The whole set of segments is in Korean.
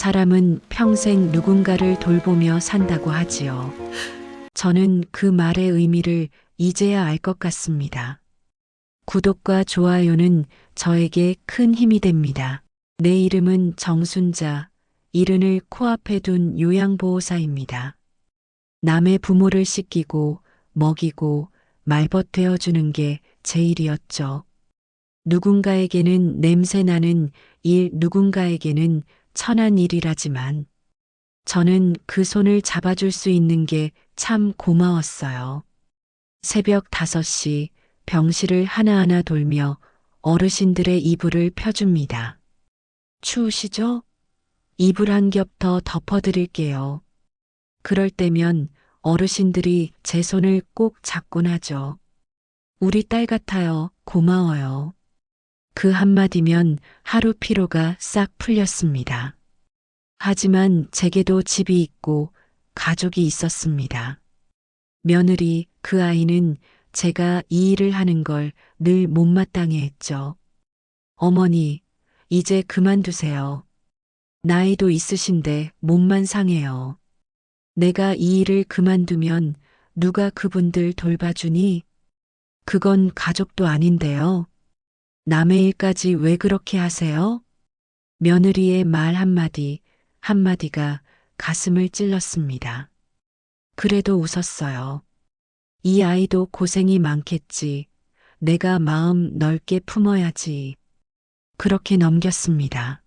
사람은 평생 누군가를 돌보며 산다고 하지요. 저는 그 말의 의미를 이제야 알 것 같습니다. 구독과 좋아요는 저에게 큰 힘이 됩니다. 내 이름은 정순자, 이른을 코앞에 둔 요양보호사입니다. 남의 부모를 씻기고 먹이고 말벗되어 주는 게 제 일이었죠. 누군가에게는 냄새나는 일, 누군가에게는 천한 일이라지만 저는 그 손을 잡아줄 수 있는 게 참 고마웠어요. 새벽 5시 병실을 하나하나 돌며 어르신들의 이불을 펴줍니다. 추우시죠? 이불 한 겹 더 덮어드릴게요. 그럴 때면 어르신들이 제 손을 꼭 잡곤 하죠. 우리 딸 같아요. 고마워요. 그 한마디면 하루 피로가 싹 풀렸습니다. 하지만 제게도 집이 있고 가족이 있었습니다. 며느리, 그 아이는 제가 이 일을 하는 걸 늘 못마땅해 했죠. 어머니, 이제 그만두세요. 나이도 있으신데 몸만 상해요. 내가 이 일을 그만두면 누가 그분들 돌봐주니? 그건 가족도 아닌데요. 남의 일까지 왜 그렇게 하세요? 며느리의 말 한마디, 한마디가 가슴을 찔렀습니다. 그래도 웃었어요. 이 아이도 고생이 많겠지. 내가 마음 넓게 품어야지. 그렇게 넘겼습니다.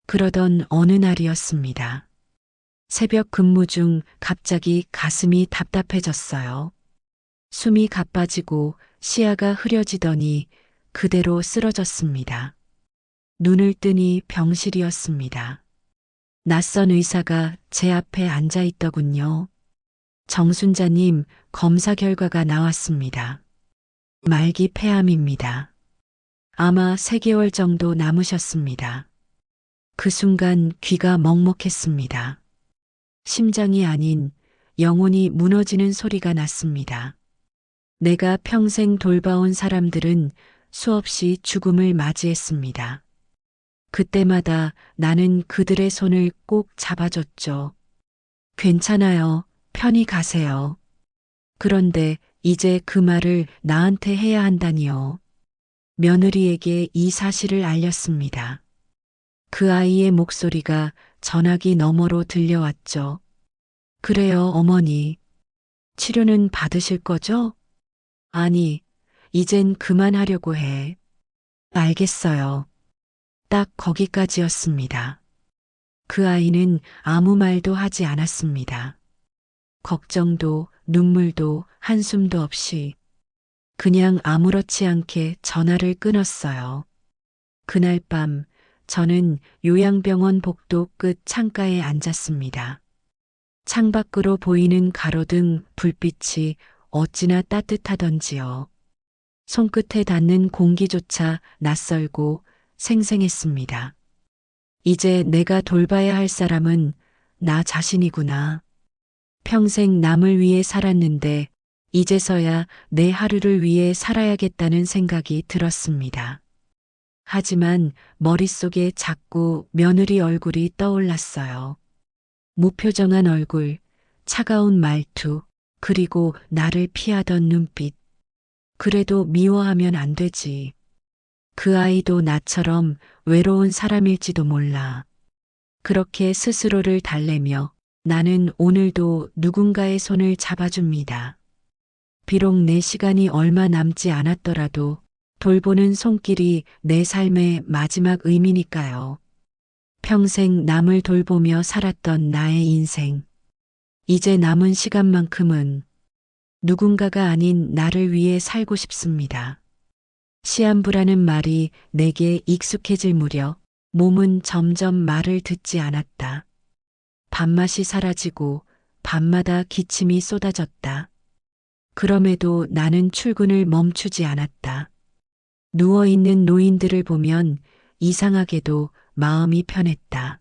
그러던 어느 날이었습니다. 새벽 근무 중 갑자기 가슴이 답답해졌어요. 숨이 가빠지고 시야가 흐려지더니 그대로 쓰러졌습니다. 눈을 뜨니 병실이었습니다. 낯선 의사가 제 앞에 앉아 있더군요. 정순자님, 검사 결과가 나왔습니다. 말기 폐암입니다. 아마 3개월 정도 남으셨습니다. 그 순간 귀가 먹먹했습니다. 심장이 아닌 영혼이 무너지는 소리가 났습니다. 내가 평생 돌봐온 사람들은 수없이 죽음을 맞이했습니다. 그때마다 나는 그들의 손을 꼭 잡아줬죠. 괜찮아요. 편히 가세요. 그런데 이제 그 말을 나한테 해야 한다니요. 며느리에게 이 사실을 알렸습니다. 그 아이의 목소리가 전화기 너머로 들려왔죠. 그래요, 어머니. 치료는 받으실 거죠? 아니, 이젠 그만하려고 해. 알겠어요. 딱 거기까지였습니다. 그 아이는 아무 말도 하지 않았습니다. 걱정도 눈물도 한숨도 없이 그냥 아무렇지 않게 전화를 끊었어요. 그날 밤 저는 요양병원 복도 끝 창가에 앉았습니다. 창밖으로 보이는 가로등 불빛이 어찌나 따뜻하던지요. 손끝에 닿는 공기조차 낯설고 생생했습니다. 이제 내가 돌봐야 할 사람은 나 자신이구나. 평생 남을 위해 살았는데 이제서야 내 하루를 위해 살아야겠다는 생각이 들었습니다. 하지만 머릿속에 자꾸 며느리 얼굴이 떠올랐어요. 무표정한 얼굴, 차가운 말투, 그리고 나를 피하던 눈빛. 그래도 미워하면 안 되지. 그 아이도 나처럼 외로운 사람일지도 몰라. 그렇게 스스로를 달래며 나는 오늘도 누군가의 손을 잡아줍니다. 비록 내 시간이 얼마 남지 않았더라도 돌보는 손길이 내 삶의 마지막 의미니까요. 평생 남을 돌보며 살았던 나의 인생. 이제 남은 시간만큼은 누군가가 아닌 나를 위해 살고 싶습니다. 시한부라는 말이 내게 익숙해질 무렵 몸은 점점 말을 듣지 않았다. 밥맛이 사라지고 밤마다 기침이 쏟아졌다. 그럼에도 나는 출근을 멈추지 않았다. 누워있는 노인들을 보면 이상하게도 마음이 편했다.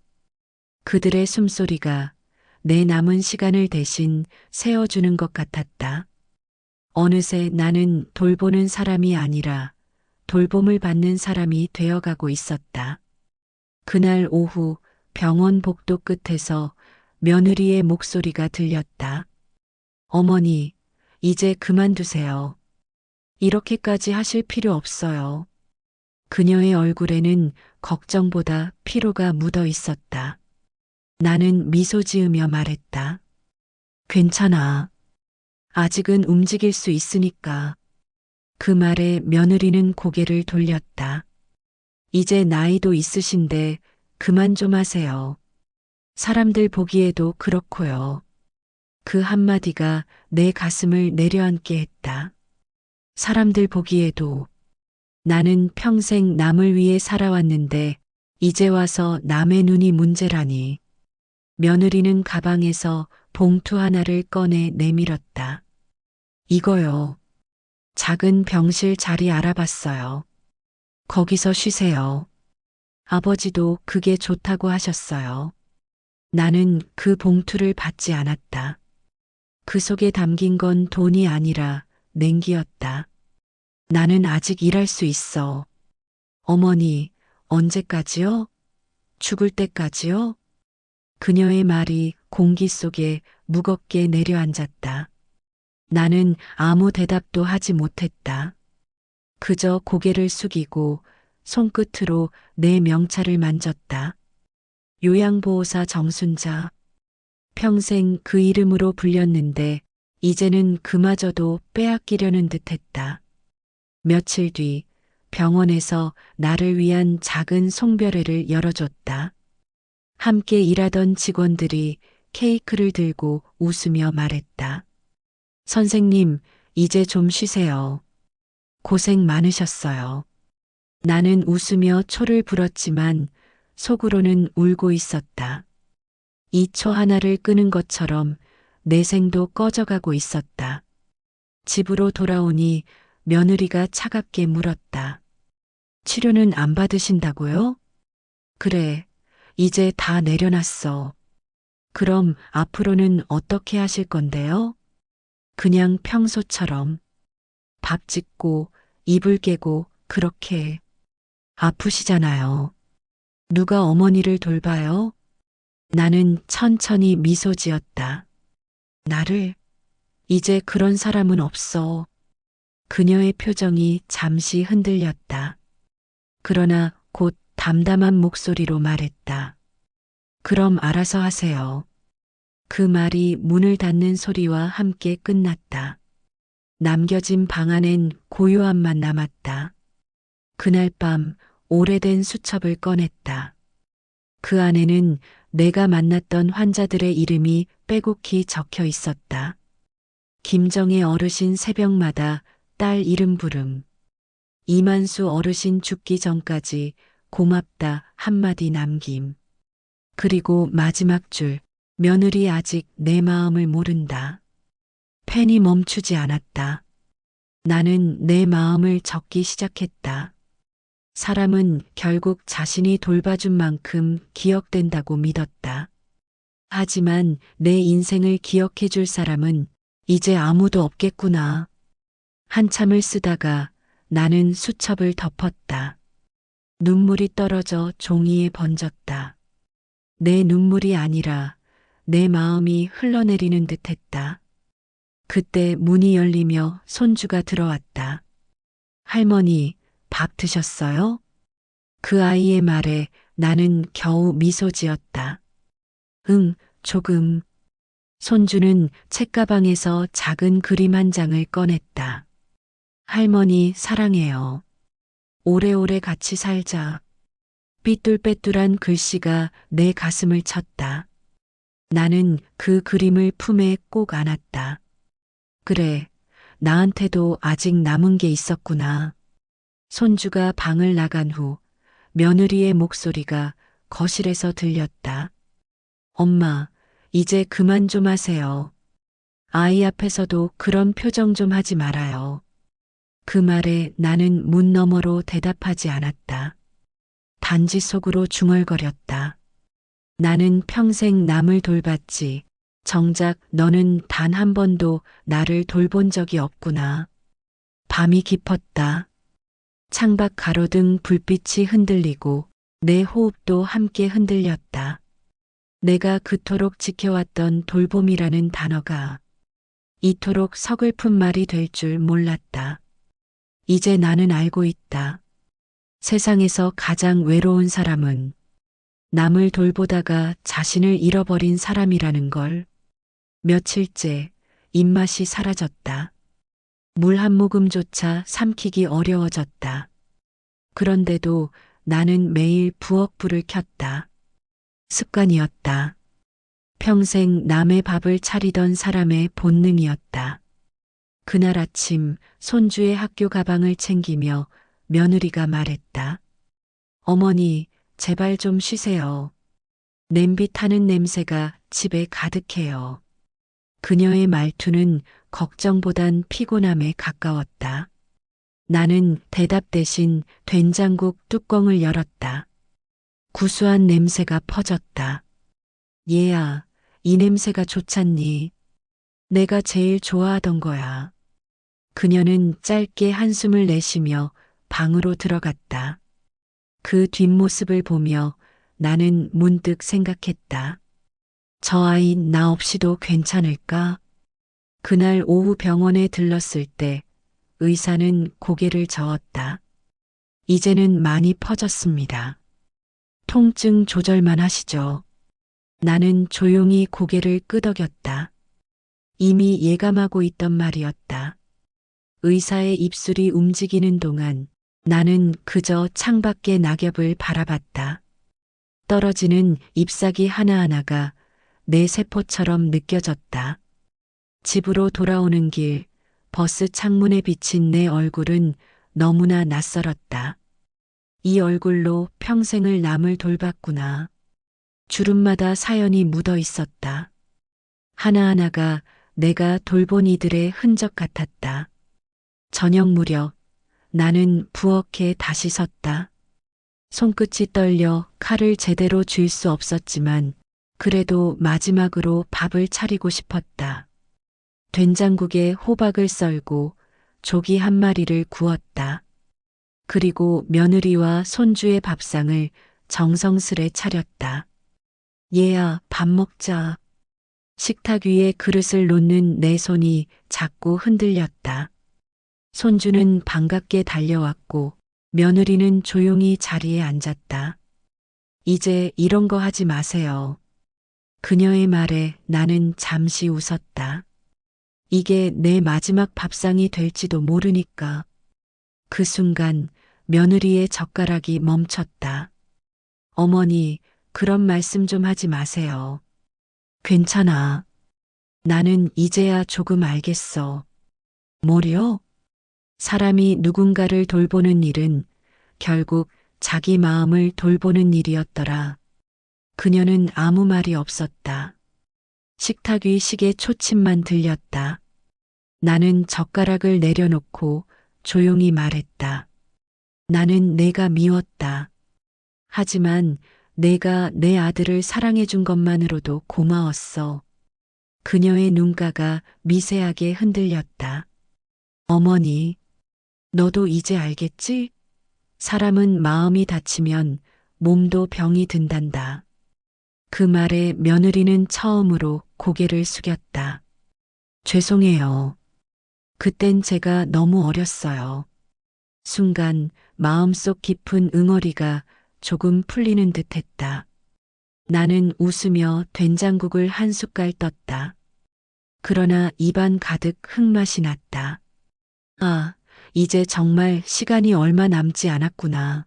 그들의 숨소리가 내 남은 시간을 대신 세워주는 것 같았다. 어느새 나는 돌보는 사람이 아니라 돌봄을 받는 사람이 되어가고 있었다. 그날 오후 병원 복도 끝에서 며느리의 목소리가 들렸다. 어머니, 이제 그만두세요. 이렇게까지 하실 필요 없어요. 그녀의 얼굴에는 걱정보다 피로가 묻어 있었다. 나는 미소 지으며 말했다. 괜찮아. 아직은 움직일 수 있으니까. 그 말에 며느리는 고개를 돌렸다. 이제 나이도 있으신데 그만 좀 하세요. 사람들 보기에도 그렇고요. 그 한마디가 내 가슴을 내려앉게 했다. 사람들 보기에도 나는 평생 남을 위해 살아왔는데 이제 와서 남의 눈이 문제라니. 며느리는 가방에서 봉투 하나를 꺼내 내밀었다. 이거요. 작은 병실 자리 알아봤어요. 거기서 쉬세요. 아버지도 그게 좋다고 하셨어요. 나는 그 봉투를 받지 않았다. 그 속에 담긴 건 돈이 아니라 냉기였다. 나는 아직 일할 수 있어. 어머니, 언제까지요? 죽을 때까지요? 그녀의 말이 공기 속에 무겁게 내려앉았다. 나는 아무 대답도 하지 못했다. 그저 고개를 숙이고 손끝으로 내 명찰을 만졌다. 요양보호사 정순자. 평생 그 이름으로 불렸는데 이제는 그마저도 빼앗기려는 듯했다. 며칠 뒤 병원에서 나를 위한 작은 송별회를 열어줬다. 함께 일하던 직원들이 케이크를 들고 웃으며 말했다. 선생님, 이제 좀 쉬세요. 고생 많으셨어요. 나는 웃으며 초를 불었지만 속으로는 울고 있었다. 이 초 하나를 끄는 것처럼 내 생도 꺼져가고 있었다. 집으로 돌아오니 며느리가 차갑게 물었다. 치료는 안 받으신다고요? 그래, 이제 다 내려놨어. 그럼 앞으로는 어떻게 하실 건데요? 그냥 평소처럼 밥 짓고 이불 깨고 그렇게. 아프시잖아요. 누가 어머니를 돌봐요? 나는 천천히 미소 지었다. 나를? 이제 그런 사람은 없어. 그녀의 표정이 잠시 흔들렸다. 그러나 곧 담담한 목소리로 말했다. 그럼 알아서 하세요. 그 말이 문을 닫는 소리와 함께 끝났다. 남겨진 방 안엔 고요함만 남았다. 그날 밤 오래된 수첩을 꺼냈다. 그 안에는 내가 만났던 환자들의 이름이 빼곡히 적혀 있었다. 김정혜 어르신 새벽마다 딸 이름 부름. 이만수 어르신 죽기 전까지 고맙다 한마디 남김. 그리고 마지막 줄, 며느리 아직 내 마음을 모른다. 펜이 멈추지 않았다. 나는 내 마음을 적기 시작했다. 사람은 결국 자신이 돌봐준 만큼 기억된다고 믿었다. 하지만 내 인생을 기억해 줄 사람은 이제 아무도 없겠구나. 한참을 쓰다가 나는 수첩을 덮었다. 눈물이 떨어져 종이에 번졌다. 내 눈물이 아니라 내 마음이 흘러내리는 듯했다. 그때 문이 열리며 손주가 들어왔다. 할머니, 밥 드셨어요? 그 아이의 말에 나는 겨우 미소 지었다. 응, 조금. 손주는 책가방에서 작은 그림 한 장을 꺼냈다. 할머니 사랑해요. 오래오래 같이 살자. 삐뚤빼뚤한 글씨가 내 가슴을 쳤다. 나는 그 그림을 품에 꼭 안았다. 그래, 나한테도 아직 남은 게 있었구나. 손주가 방을 나간 후 며느리의 목소리가 거실에서 들렸다. 엄마, 이제 그만 좀 하세요. 아이 앞에서도 그런 표정 좀 하지 말아요. 그 말에 나는 문 너머로 대답하지 않았다. 단지 속으로 중얼거렸다. 나는 평생 남을 돌봤지. 정작 너는 단 한 번도 나를 돌본 적이 없구나. 밤이 깊었다. 창밖 가로등 불빛이 흔들리고 내 호흡도 함께 흔들렸다. 내가 그토록 지켜왔던 돌봄이라는 단어가 이토록 서글픈 말이 될 줄 몰랐다. 이제 나는 알고 있다. 세상에서 가장 외로운 사람은 남을 돌보다가 자신을 잃어버린 사람이라는 걸. 며칠째 입맛이 사라졌다. 물 한 모금조차 삼키기 어려워졌다. 그런데도 나는 매일 부엌불을 켰다. 습관이었다. 평생 남의 밥을 차리던 사람의 본능이었다. 그날 아침 손주의 학교 가방을 챙기며 며느리가 말했다. 어머니, 제발 좀 쉬세요. 냄비 타는 냄새가 집에 가득해요. 그녀의 말투는 걱정보단 피곤함에 가까웠다. 나는 대답 대신 된장국 뚜껑을 열었다. 구수한 냄새가 퍼졌다. 얘야, 이 냄새가 좋잖니. 내가 제일 좋아하던 거야. 그녀는 짧게 한숨을 내쉬며 방으로 들어갔다. 그 뒷모습을 보며 나는 문득 생각했다. 저 아이 나 없이도 괜찮을까? 그날 오후 병원에 들렀을 때 의사는 고개를 저었다. 이제는 많이 퍼졌습니다. 통증 조절만 하시죠. 나는 조용히 고개를 끄덕였다. 이미 예감하고 있던 말이었다. 의사의 입술이 움직이는 동안 나는 그저 창밖의 낙엽을 바라봤다. 떨어지는 잎사귀 하나하나가 내 세포처럼 느껴졌다. 집으로 돌아오는 길, 버스 창문에 비친 내 얼굴은 너무나 낯설었다. 이 얼굴로 평생을 남을 돌봤구나. 주름마다 사연이 묻어 있었다. 하나하나가 내가 돌본 이들의 흔적 같았다. 저녁 무렵 나는 부엌에 다시 섰다. 손끝이 떨려 칼을 제대로 쥘 수 없었지만 그래도 마지막으로 밥을 차리고 싶었다. 된장국에 호박을 썰고 조기 한 마리를 구웠다. 그리고 며느리와 손주의 밥상을 정성스레 차렸다. 얘야, 밥 먹자. 식탁 위에 그릇을 놓는 내 손이 자꾸 흔들렸다. 손주는 반갑게 달려왔고 며느리는 조용히 자리에 앉았다. 이제 이런 거 하지 마세요. 그녀의 말에 나는 잠시 웃었다. 이게 내 마지막 밥상이 될지도 모르니까. 그 순간 며느리의 젓가락이 멈췄다. 어머니, 그런 말씀 좀 하지 마세요. 괜찮아. 나는 이제야 조금 알겠어. 뭐려? 사람이 누군가를 돌보는 일은 결국 자기 마음을 돌보는 일이었더라. 그녀는 아무 말이 없었다. 식탁 위 시계 초침만 들렸다. 나는 젓가락을 내려놓고 조용히 말했다. 나는 내가 미웠다. 하지만 내가 내 아들을 사랑해준 것만으로도 고마웠어. 그녀의 눈가가 미세하게 흔들렸다. 어머니, 너도 이제 알겠지? 사람은 마음이 다치면 몸도 병이 든단다. 그 말에 며느리는 처음으로 고개를 숙였다. 죄송해요. 그땐 제가 너무 어렸어요. 순간 마음속 깊은 응어리가 조금 풀리는 듯 했다. 나는 웃으며 된장국을 한 숟갈 떴다. 그러나 입안 가득 흙맛이 났다. 아, 이제 정말 시간이 얼마 남지 않았구나.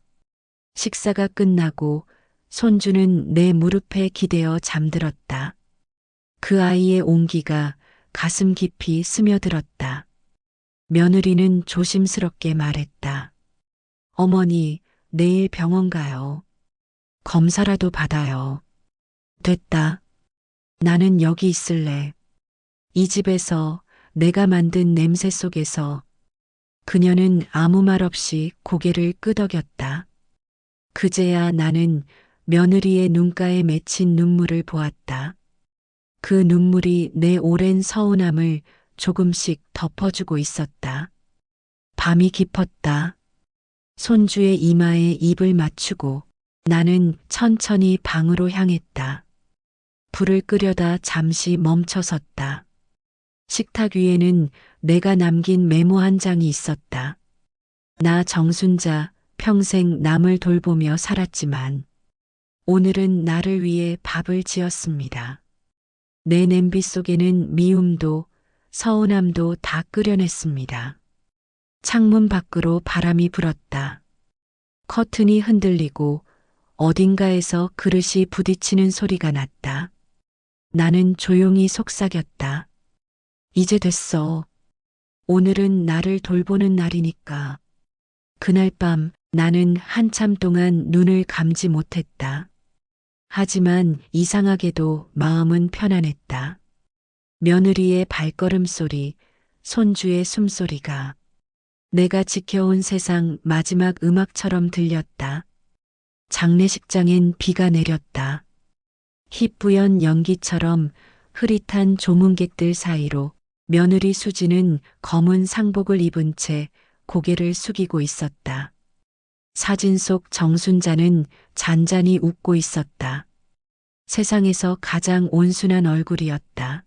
식사가 끝나고 손주는 내 무릎에 기대어 잠들었다. 그 아이의 온기가 가슴 깊이 스며들었다. 며느리는 조심스럽게 말했다. 어머니, 내일 병원 가요. 검사라도 받아요. 됐다. 나는 여기 있을래. 이 집에서 내가 만든 냄새 속에서. 그녀는 아무 말 없이 고개를 끄덕였다. 그제야 나는 며느리의 눈가에 맺힌 눈물을 보았다. 그 눈물이 내 오랜 서운함을 조금씩 덮어주고 있었다. 밤이 깊었다. 손주의 이마에 입을 맞추고 나는 천천히 방으로 향했다. 불을 끄려다 잠시 멈춰섰다. 식탁 위에는 내가 남긴 메모 한 장이 있었다. 나 정순자 평생 남을 돌보며 살았지만 오늘은 나를 위해 밥을 지었습니다. 내 냄비 속에는 미움도 서운함도 다 끓여냈습니다. 창문 밖으로 바람이 불었다. 커튼이 흔들리고 어딘가에서 그릇이 부딪히는 소리가 났다. 나는 조용히 속삭였다. 이제 됐어. 오늘은 나를 돌보는 날이니까. 그날 밤 나는 한참 동안 눈을 감지 못했다. 하지만 이상하게도 마음은 편안했다. 며느리의 발걸음 소리, 손주의 숨소리가 내가 지켜온 세상 마지막 음악처럼 들렸다. 장례식장엔 비가 내렸다. 희뿌연 연기처럼 흐릿한 조문객들 사이로 며느리 수지는 검은 상복을 입은 채 고개를 숙이고 있었다. 사진 속 정순자는 잔잔히 웃고 있었다. 세상에서 가장 온순한 얼굴이었다.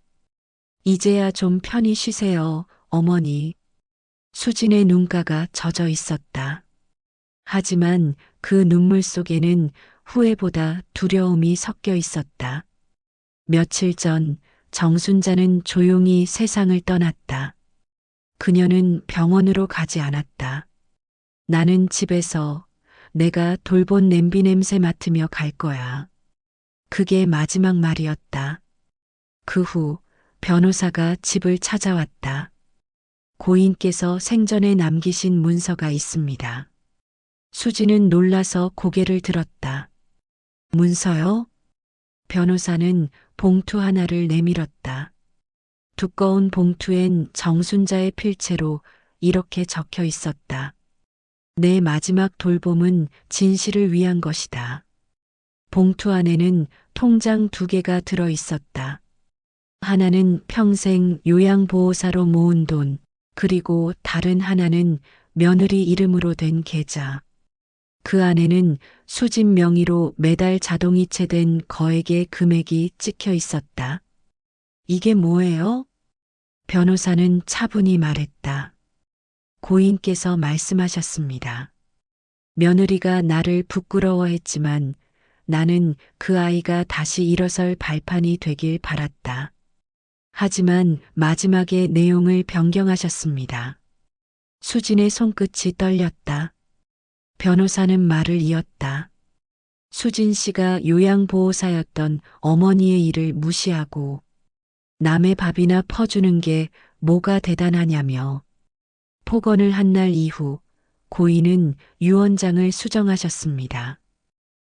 이제야 좀 편히 쉬세요, 어머니. 수진의 눈가가 젖어 있었다. 하지만 그 눈물 속에는 후회보다 두려움이 섞여 있었다. 며칠 전 정순자는 조용히 세상을 떠났다. 그녀는 병원으로 가지 않았다. 나는 집에서 내가 돌본 냄비 냄새 맡으며 갈 거야. 그게 마지막 말이었다. 그 후 변호사가 집을 찾아왔다. 고인께서 생전에 남기신 문서가 있습니다. 수지는 놀라서 고개를 들었다. 문서요? 변호사는 봉투 하나를 내밀었다. 두꺼운 봉투엔 정순자의 필체로 이렇게 적혀 있었다. 내 마지막 돌봄은 진실을 위한 것이다. 봉투 안에는 통장 2개가 들어 있었다. 하나는 평생 요양보호사로 모은 돈, 그리고 다른 하나는 며느리 이름으로 된 계좌. 그 안에는 수진 명의로 매달 자동이체된 거액의 금액이 찍혀 있었다. 이게 뭐예요? 변호사는 차분히 말했다. 고인께서 말씀하셨습니다. 며느리가 나를 부끄러워했지만 나는 그 아이가 다시 일어설 발판이 되길 바랐다. 하지만 마지막에 내용을 변경하셨습니다. 수진의 손끝이 떨렸다. 변호사는 말을 이었다. 수진 씨가 요양보호사였던 어머니의 일을 무시하고 남의 밥이나 퍼주는 게 뭐가 대단하냐며. 폭언을 한 날 이후 고인은 유언장을 수정하셨습니다.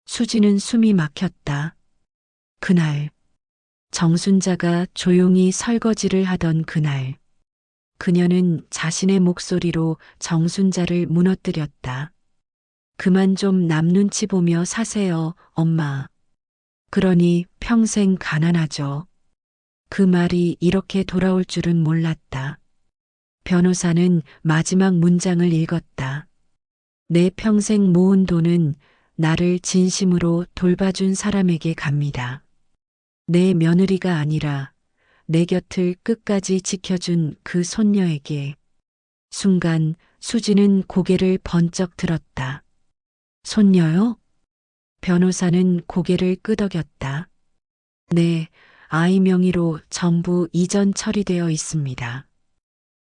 수지는 숨이 막혔다. 그날 정순자가 조용히 설거지를 하던 그날 그녀는 자신의 목소리로 정순자를 무너뜨렸다. 그만 좀 남 눈치 보며 사세요, 엄마. 그러니 평생 가난하죠. 그 말이 이렇게 돌아올 줄은 몰랐다. 변호사는 마지막 문장을 읽었다. 내 평생 모은 돈은 나를 진심으로 돌봐준 사람에게 갑니다. 내 며느리가 아니라 내 곁을 끝까지 지켜준 그 손녀에게. 순간 수지는 고개를 번쩍 들었다. 손녀요? 변호사는 고개를 끄덕였다. 네, 아이 명의로 전부 이전 처리되어 있습니다.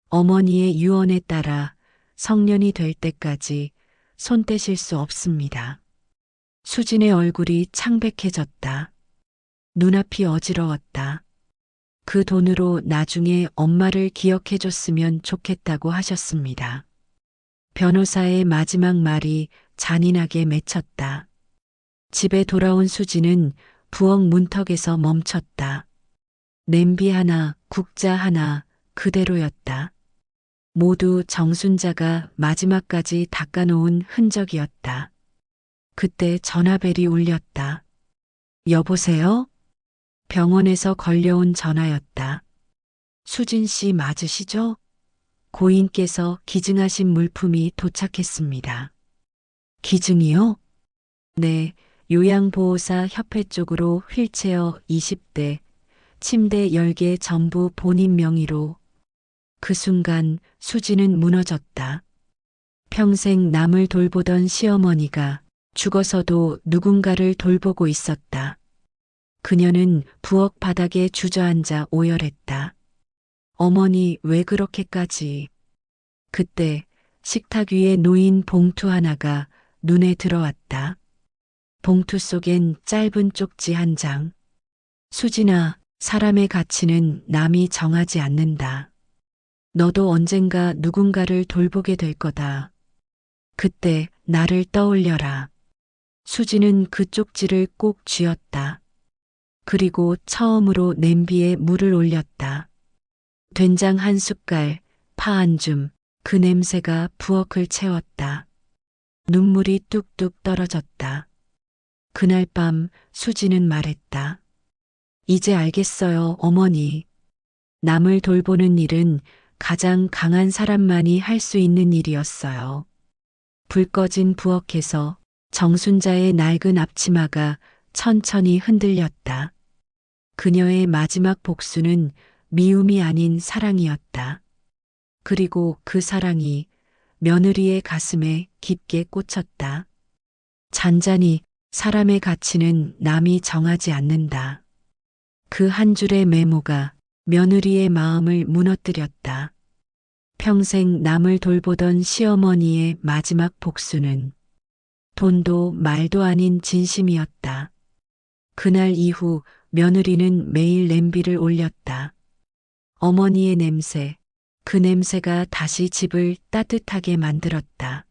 어머니의 유언에 따라 성년이 될 때까지 손 떼실 수 없습니다. 수진의 얼굴이 창백해졌다. 눈앞이 어지러웠다. 그 돈으로 나중에 엄마를 기억해줬으면 좋겠다고 하셨습니다. 변호사의 마지막 말이 잔인하게 맺혔다. 집에 돌아온 수지는 부엌 문턱에서 멈췄다. 냄비 하나, 국자 하나 그대로였다. 모두 정순자가 마지막까지 닦아놓은 흔적이었다. 그때 전화벨이 울렸다. 여보세요? 병원에서 걸려온 전화였다. 수진 씨 맞으시죠? 고인께서 기증하신 물품이 도착했습니다. 기증이요? 네, 요양보호사 협회 쪽으로 휠체어 20대, 침대 10개 전부 본인 명의로. 그 순간 수지는 무너졌다. 평생 남을 돌보던 시어머니가 죽어서도 누군가를 돌보고 있었다. 그녀는 부엌 바닥에 주저앉아 오열했다. 어머니, 왜 그렇게까지? 그때 식탁 위에 놓인 봉투 하나가 눈에 들어왔다. 봉투 속엔 짧은 쪽지 한 장. 수진아, 사람의 가치는 남이 정하지 않는다. 너도 언젠가 누군가를 돌보게 될 거다. 그때 나를 떠올려라. 수지는 그 쪽지를 꼭 쥐었다. 그리고 처음으로 냄비에 물을 올렸다. 된장 한 숟갈, 파 한 줌, 그 냄새가 부엌을 채웠다. 눈물이 뚝뚝 떨어졌다. 그날 밤 수지는 말했다. 이제 알겠어요, 어머니. 남을 돌보는 일은 가장 강한 사람만이 할 수 있는 일이었어요. 불 꺼진 부엌에서 정순자의 낡은 앞치마가 천천히 흔들렸다. 그녀의 마지막 복수는 미움이 아닌 사랑이었다. 그리고 그 사랑이 며느리의 가슴에 깊게 꽂혔다. 잔잔히 사람의 가치는 남이 정하지 않는다. 그 한 줄의 메모가 며느리의 마음을 무너뜨렸다. 평생 남을 돌보던 시어머니의 마지막 복수는 돈도 말도 아닌 진심이었다. 그날 이후 며느리는 매일 냄비를 올렸다. 어머니의 냄새, 그 냄새가 다시 집을 따뜻하게 만들었다.